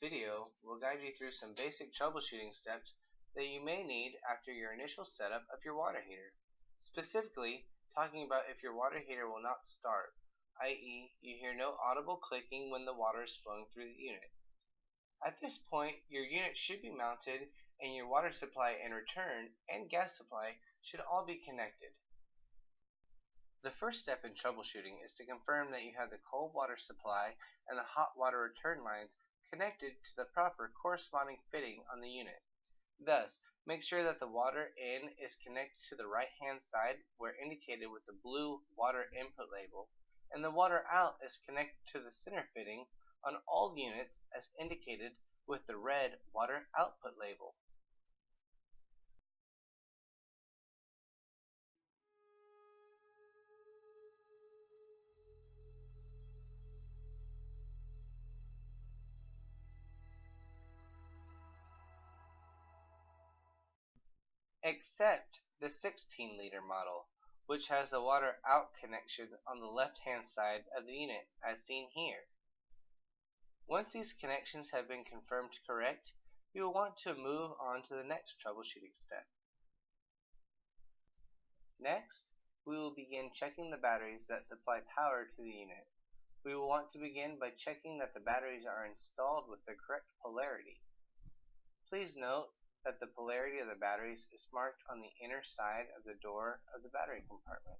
video will guide you through some basic troubleshooting steps that you may need after your initial setup of your water heater. Specifically, talking about if your water heater will not start, i.e. you hear no audible clicking when the water is flowing through the unit. At this point, your unit should be mounted and your water supply and return and gas supply should all be connected. The first step in troubleshooting is to confirm that you have the cold water supply and the hot water return lines connected to the proper corresponding fitting on the unit. Thus, make sure that the water in is connected to the right hand side where indicated with the blue water input label, and the water out is connected to the center fitting on all units as indicated with the red water output label. Except the 16-liter model, which has the water out connection on the left hand side of the unit as seen here. Once these connections have been confirmed correct, you will want to move on to the next troubleshooting step. Next, we will begin checking the batteries that supply power to the unit. We will want to begin by checking that the batteries are installed with the correct polarity. Please note that the polarity of the batteries is marked on the inner side of the door of the battery compartment.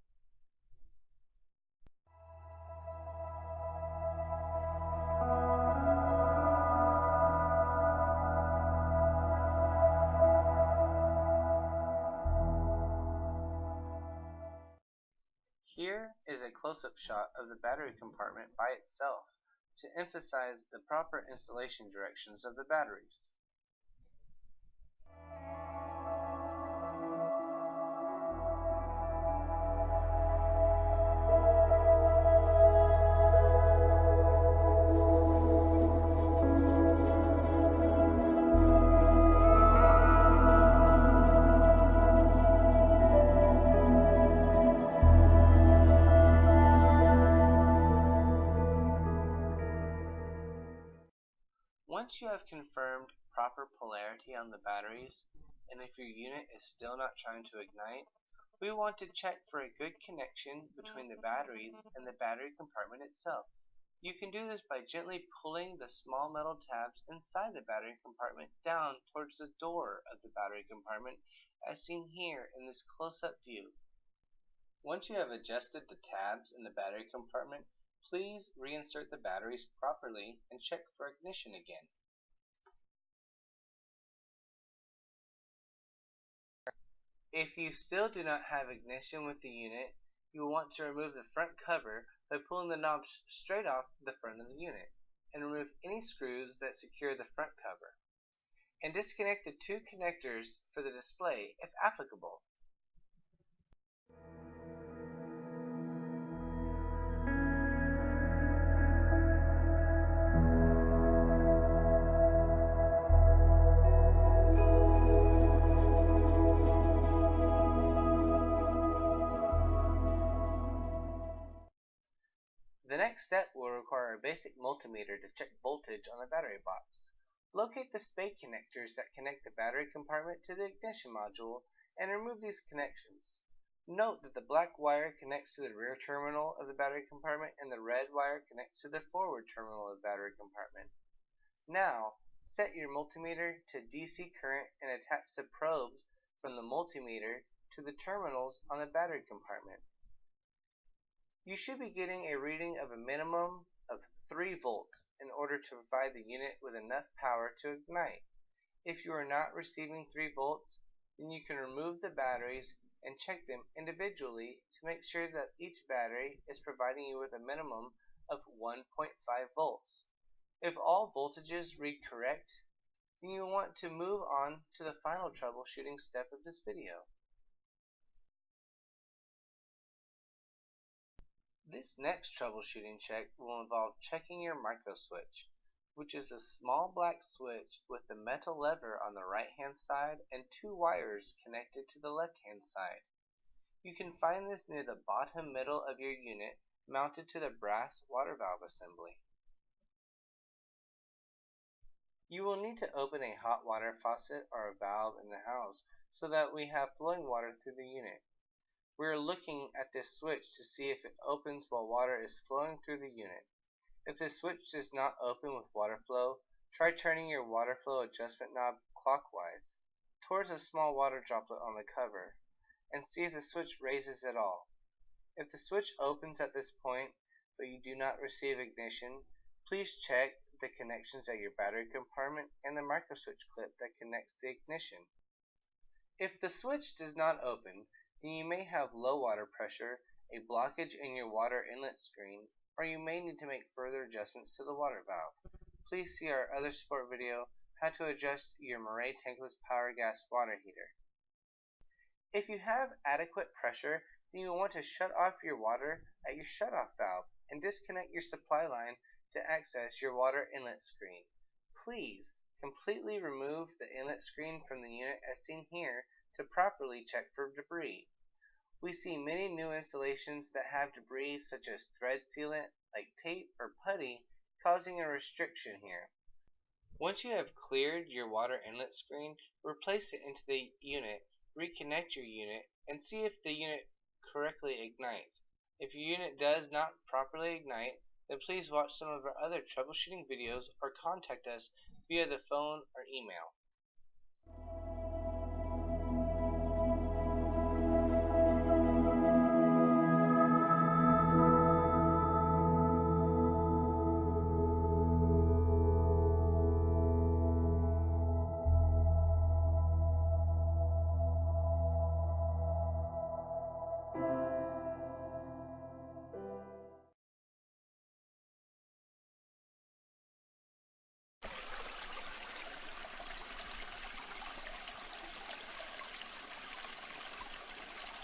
Here is a close-up shot of the battery compartment by itself to emphasize the proper installation directions of the batteries. Once you have confirmed proper polarity on the batteries, and if your unit is still not trying to ignite, we want to check for a good connection between the batteries and the battery compartment itself. You can do this by gently pulling the small metal tabs inside the battery compartment down towards the door of the battery compartment as seen here in this close-up view. Once you have adjusted the tabs in the battery compartment, please reinsert the batteries properly and check for ignition again. If you still do not have ignition with the unit, you will want to remove the front cover by pulling the knobs straight off the front of the unit and remove any screws that secure the front cover, and disconnect the two connectors for the display if applicable. The next step will require a basic multimeter to check voltage on the battery box. Locate the spade connectors that connect the battery compartment to the ignition module and remove these connections. Note that the black wire connects to the rear terminal of the battery compartment and the red wire connects to the forward terminal of the battery compartment. Now, set your multimeter to DC current and attach the probes from the multimeter to the terminals on the battery compartment. You should be getting a reading of a minimum of 3 volts in order to provide the unit with enough power to ignite. If you are not receiving 3 volts, then you can remove the batteries and check them individually to make sure that each battery is providing you with a minimum of 1.5 volts. If all voltages read correct, then you will want to move on to the final troubleshooting step of this video. This next troubleshooting check will involve checking your microswitch, which is the small black switch with the metal lever on the right hand side and 2 wires connected to the left hand side. You can find this near the bottom middle of your unit mounted to the brass water valve assembly. You will need to open a hot water faucet or a valve in the house so that we have flowing water through the unit. We are looking at this switch to see if it opens while water is flowing through the unit. If the switch does not open with water flow, try turning your water flow adjustment knob clockwise towards a small water droplet on the cover, and see if the switch raises at all. If the switch opens at this point, but you do not receive ignition, please check the connections at your battery compartment and the microswitch clip that connects the ignition. If the switch does not open, then you may have low water pressure, a blockage in your water inlet screen, or you may need to make further adjustments to the water valve. Please see our other support video, how to adjust your Marey tankless power gas water heater. If you have adequate pressure, then you will want to shut off your water at your shutoff valve and disconnect your supply line to access your water inlet screen. Please completely remove the inlet screen from the unit as seen here to properly check for debris. We see many new installations that have debris such as thread sealant like tape or putty causing a restriction here. Once you have cleared your water inlet screen, replace it into the unit, reconnect your unit, and see if the unit correctly ignites. If your unit does not properly ignite, then please watch some of our other troubleshooting videos or contact us via the phone or email.